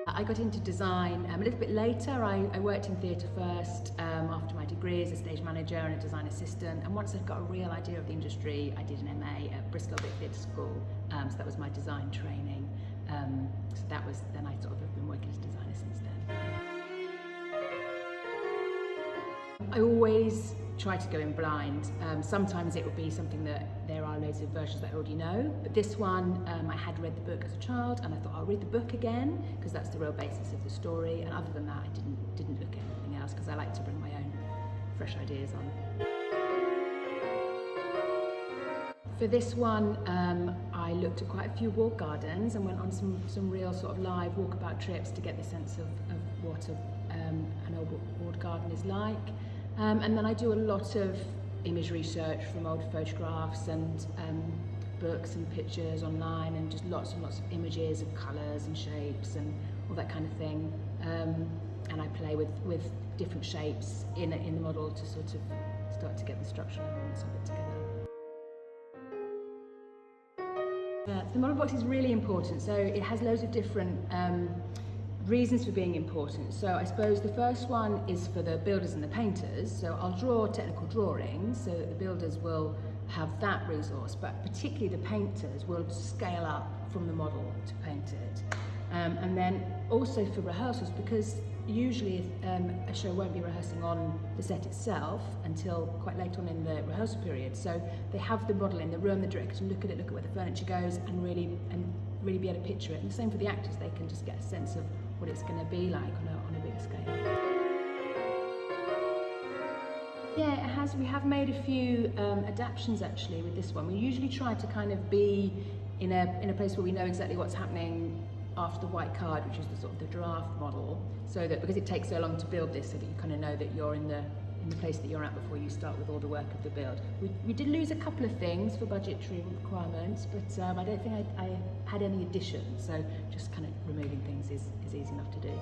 I got into design a little bit later. I worked in theatre first after my degree as a stage manager and a design assistant, and once I'd got a real idea of the industry, I did an MA at Bristol Theatre School, so that was my design training. So that was, then I sort of have been working as a designer since then. I always try to go in blind. Sometimes it will be something that there are loads of versions that I already know, but this one I had read the book as a child and I thought I'll read the book again because that's the real basis of the story, and other than that I didn't look at anything else because I like to bring my own fresh ideas on. For this one I looked at quite a few walled gardens and went on some real sort of live walkabout trips to get the sense of what an old walled garden is like. And then I do a lot of image research from old photographs and books and pictures online, and just lots and lots of images of colours and shapes and all that kind of thing. And I play with different shapes in the model to sort of start to get the structural elements of it together. The model box is really important, so it has loads of different reasons for being important. So I suppose the first one is for the builders and the painters. So I'll draw technical drawings so that the builders will have that resource, but particularly the painters will scale up from the model to paint it. And then also for rehearsals, because usually a show won't be rehearsing on the set itself until quite late on in the rehearsal period. So they have the model in the room, the director can look at it, look at where the furniture goes, and really be able to picture it. And the same for the actors, they can just get a sense of what it's going to be like on a big scale. Yeah, it has. We have made a few adaptations actually with this one. We usually try to kind of be in a place where we know exactly what's happening after the white card, which is the sort of the draft model, so that because it takes so long to build this, so that you kind of know that you're in the place that you're at before you start with all the work of the build. We did lose a couple of things for budgetary requirements, but I don't think I had any additions, so just kind of removing things is easy enough to do.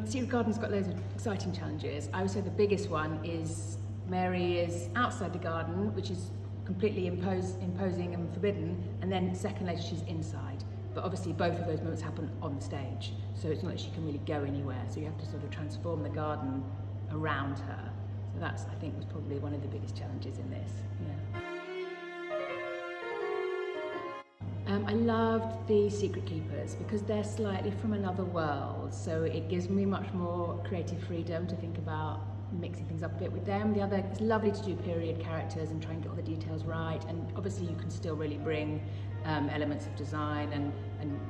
Secret Garden's got loads of exciting challenges. I would say the biggest one is Mary is outside the garden, which is completely imposing and forbidden, and then second later she's inside. But obviously both of those moments happen on the stage, so it's not that she can really go anywhere, so you have to sort of transform the garden around her. So that's, I think, was probably one of the biggest challenges in this. Yeah. I loved the Secret Keepers because they're slightly from another world, so it gives me much more creative freedom to think about mixing things up a bit with them. The other, it's lovely to do period characters and try and get all the details right, and obviously you can still really bring elements of design and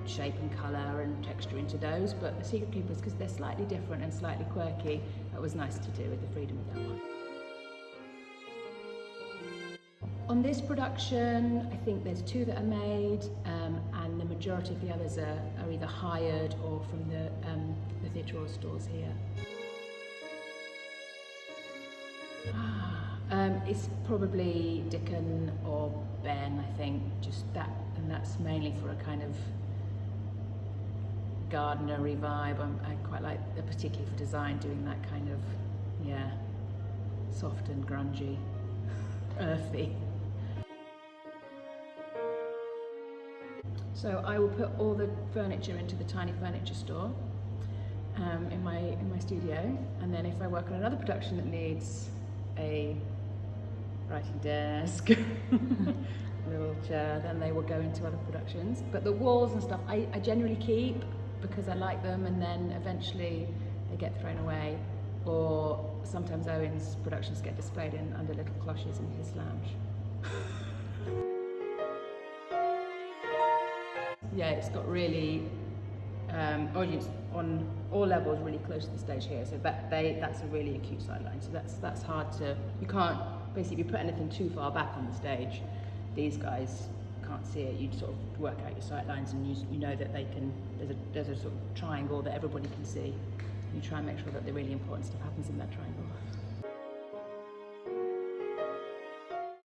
shape and colour and texture into those, but the Secret Keepers, because they're slightly different and slightly quirky, that was nice to do with the freedom of that one. On this production, I think there's 2 that are made, and the majority of the others are either hired or from the theatre or stores here. It's probably Dickon or Ben, I think, just that, and that's mainly for a kind of gardenery vibe. I quite like, particularly for design, doing that kind of, yeah, soft and grungy, earthy. So I will put all the furniture into the tiny furniture store in my studio, and then if I work on another production that needs a writing desk, little chair, then they will go into other productions. But the walls and stuff I generally keep because I like them, and then eventually they get thrown away, or sometimes Owen's productions get displayed under little cloches in his lounge. Yeah, it's got really audience on all levels really close to the stage here, so that's a really acute sideline, so that's hard to, you can't basically put anything too far back on the stage. These guys can't see it, you sort of work out your sight lines, and you know that they can, there's a sort of triangle that everybody can see. You try and make sure that the really important stuff happens in that triangle.